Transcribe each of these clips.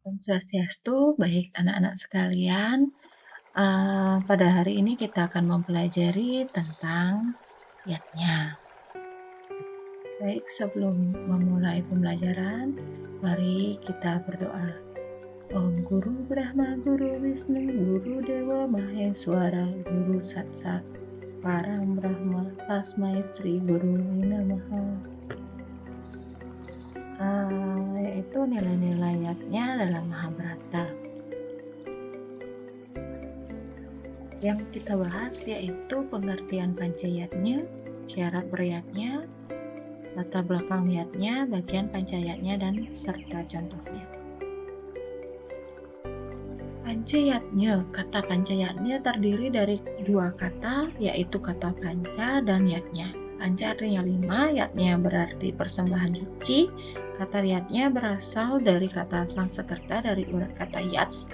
Om Swastiastu, baik anak-anak sekalian. Pada hari ini kita akan mempelajari tentang yatnya. Baik, sebelum memulai pembelajaran, mari kita berdoa. Om Guru Brahma, Guru Wisnu, Guru Dewa Maheswara, Guru Satsat, Param Brahma, Tasmai Sri Guru Namaha. Yaitu nilai-nilai yatnya dalam Mahabharata. Yang kita bahas yaitu pengertian pancayatnya, syarat beryatnya, latar belakang yatnya, bagian pancayatnya, dan serta contohnya. Pancayatnya, kata pancayatnya terdiri dari dua kata, yaitu kata panca dan yatnya. Panca artinya 5, yatnya berarti persembahan suci. Kata yatnya berasal dari kata Sanskerta dari urat kata yats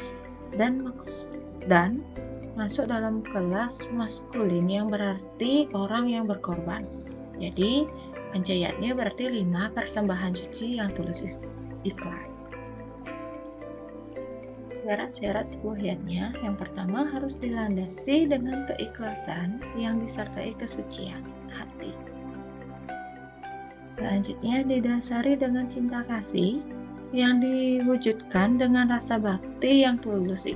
dan masuk dalam kelas maskulin yang berarti orang yang berkorban. Jadi pancayatnya berarti 5 persembahan suci yang tulus ikhlas. Syarat-syarat sebuah yatnya, yang pertama harus dilandasi dengan keikhlasan yang disertai kesucian hati. Selanjutnya didasari dengan cinta kasih yang diwujudkan dengan rasa bakti yang tulus,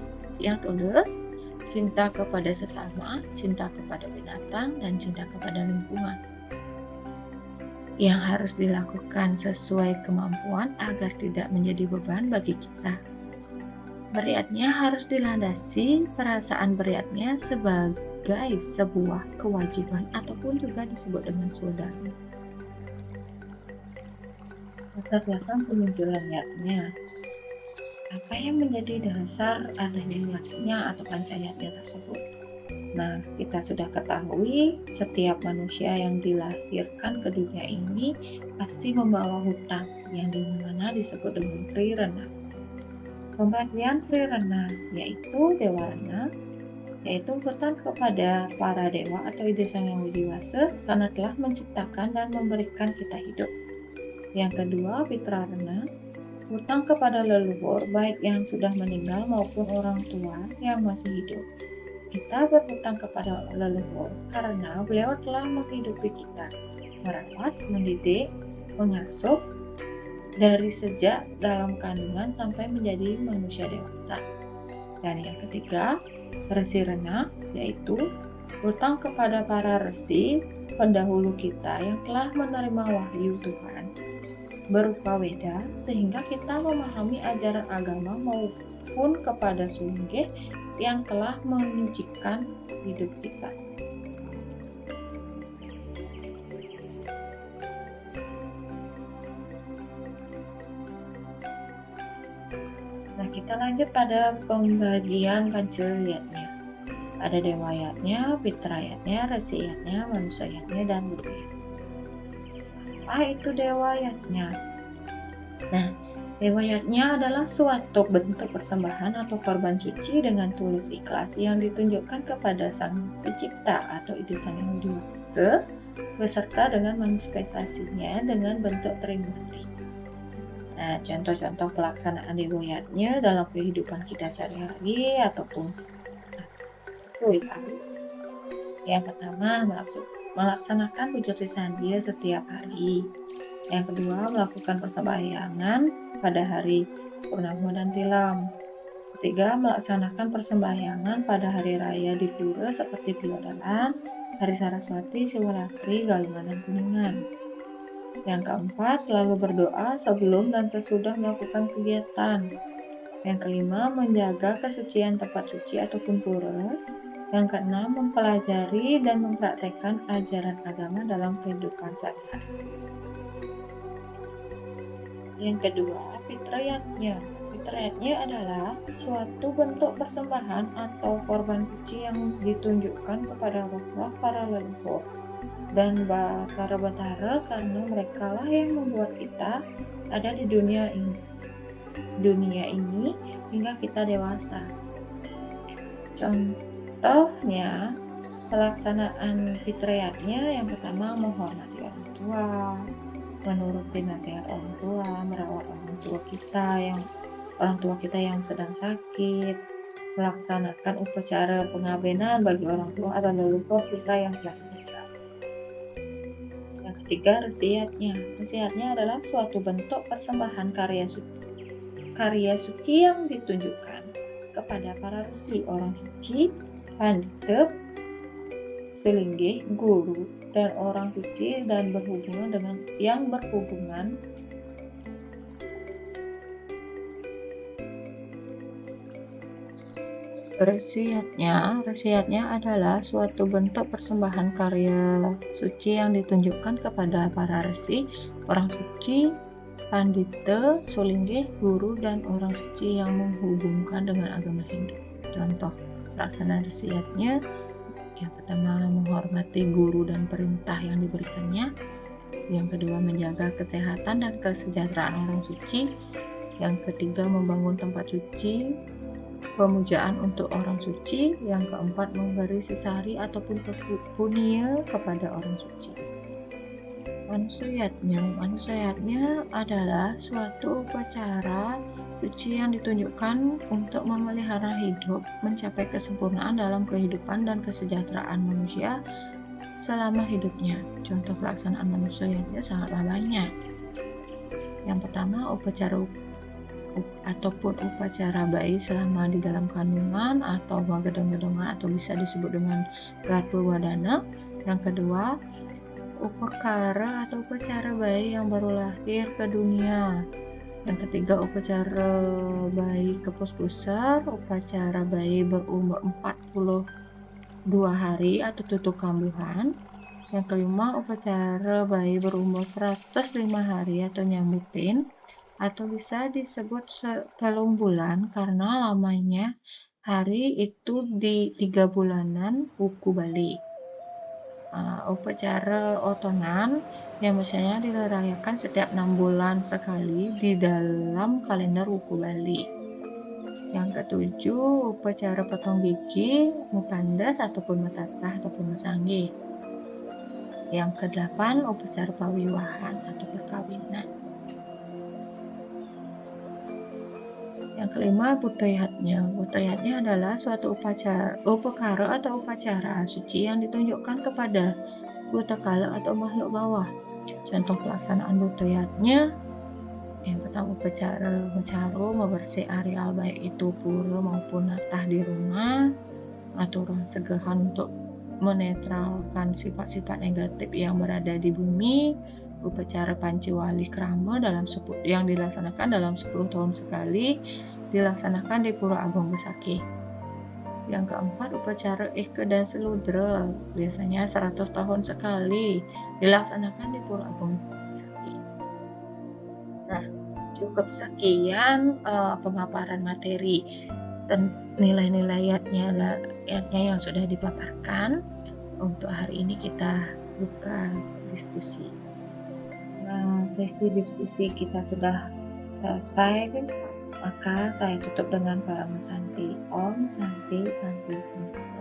cinta kepada sesama, cinta kepada binatang, dan cinta kepada lingkungan. Yang harus dilakukan sesuai kemampuan agar tidak menjadi beban bagi kita. Beryatnya harus dilandasi perasaan beryatnya sebagai sebuah kewajiban ataupun juga disebut dengan saudara. Latar belakang pemunculan yatnya. Apa yang menjadi dasar adanya yatnya atau pancayatnya tersebut? Nah, kita sudah ketahui setiap manusia yang dilahirkan ke dunia ini pasti membawa hutang yang dimana disebut dengan trirena. Pembagian trirena yaitu dewarna, yaitu hutang kepada para dewa atau ide sang yang widiwasa karena telah menciptakan dan memberikan kita hidup. Yang kedua, pitrarena, hutang kepada leluhur baik yang sudah meninggal maupun orang tua yang masih hidup. Kita berhutang kepada leluhur karena beliau telah menghidupi kita, merawat, mendidik, mengasuh dari sejak dalam kandungan sampai menjadi manusia dewasa. Dan yang ketiga, resirena, yaitu hutang kepada para resi pendahulu kita yang telah menerima wahyu Tuhan berupa Weda sehingga kita memahami ajaran agama maupun kepada sungge yang telah menyucikan hidup kita. Nah, kita lanjut pada pembagian pancayatnya. Ada dewa yatnya, pitra yatnya, resi yatnya, manusia yatnya, dan buddha yatnya. Apa itu dewa yatnya? Nah, dewa yatnya adalah suatu bentuk persembahan atau korban suci dengan tulus ikhlas yang ditunjukkan kepada sang pencipta atau ide sang yang widiwasa beserta dengan manifestasinya dengan bentuk trimurti. Nah, contoh-contoh pelaksanaan dewa yatnya dalam kehidupan kita sehari-hari ataupun yang pertama, melaksanakan puja trisandia setiap hari. Yang kedua, melakukan persembahyangan pada hari purnama dan tilam. Ketiga, melaksanakan persembahyangan pada hari raya di pura seperti Pilodalan, Hari Saraswati, Siwaratri, Galungan, dan Kuningan. Yang keempat, selalu berdoa sebelum dan sesudah melakukan kegiatan. Yang kelima, menjaga kesucian tempat suci ataupun pura. Yang keenam, mempelajari dan mempraktekkan ajaran agama dalam kehidupan sehari-hari. Yang kedua, fitrayatnya. Fitrayatnya adalah suatu bentuk persembahan atau korban suci yang ditunjukkan kepada Allah para leluhur dan batara-batara karena merekalah yang membuat kita ada di dunia ini hingga kita dewasa. Contohnya, pelaksanaan fitrayatnya yang pertama menghormati orang tua, menuruti nasihat orang tua, merawat orang tua kita yang orang tua kita yang sedang sakit, melaksanakan upacara pengabenan bagi orang tua atau leluhur kita yang telah meninggal. Yang ketiga, resiatnya. Resiatnya adalah suatu bentuk persembahan karya suci yang ditunjukkan kepada para resi, orang suci, pandita, pelinggih, guru, dan orang suci dan berhubungan dengan Resiatnya adalah suatu bentuk persembahan karya suci yang ditunjukkan kepada para resi, orang suci, pandita, sulinggih, guru, dan orang suci yang menghubungkan dengan agama Hindu. Contoh pelaksanaan resiatnya: yang pertama, menghormati guru dan perintah yang diberikannya. Yang kedua, menjaga kesehatan dan kesejahteraan orang suci. Yang ketiga, membangun tempat suci, pemujaan untuk orang suci. Yang keempat, memberi sesari ataupun punya kepada orang suci. Manusayatnya adalah suatu upacara suci yang ditunjukkan untuk memelihara hidup, mencapai kesempurnaan dalam kehidupan dan kesejahteraan manusia selama hidupnya. Contoh pelaksanaan manusayatnya sangatlah banyak. Yang pertama, upacara bayi selama di dalam kandungan atau magadong-gadongan, atau bisa disebut dengan garbawadana. Yang kedua, upacara bayi yang baru lahir ke dunia. Yang ketiga, upacara bayi kepus pusar, upacara bayi berumur 42 hari atau tutuk kambuhan. Yang kelima, upacara bayi berumur 105 hari atau nyambutin, atau bisa disebut 3 bulan karena lamanya hari itu di 3 bulanan wuku Bali. Upacara otonan yang biasanya dirayakan setiap 6 bulan sekali di dalam kalender wuku Bali. Yang ketujuh, upacara potong gigi, mutandas ataupun metatah ataupun mesanggi. Yang kedelapan, upacara pawiwahan atau perkawinan. Yang kelima, Budayatnya adalah suatu upacara atau upacara suci yang ditunjukkan kepada butakala atau makhluk bawah. Contoh pelaksanaan budayatnya: yang pertama, upacara mencaru, membersih areal baik itu pura maupun natah di rumah atau ruang segahan untuk menetralkan sifat-sifat negatif yang berada di bumi. Upacara Panciwali Krama yang dilaksanakan dalam 10 tahun sekali, dilaksanakan di Pura Agung Besaki. Yang keempat, upacara Eke dan Seludra, biasanya 100 tahun sekali, dilaksanakan di Pura Agung Besaki. Nah, cukup sekian pemaparan materi dan nilai-nilainya yang sudah dipaparkan. Untuk hari ini kita buka diskusi. Nah, sesi diskusi kita sudah selesai, maka saya tutup dengan Parama Santi. Om Santi Santi Santi.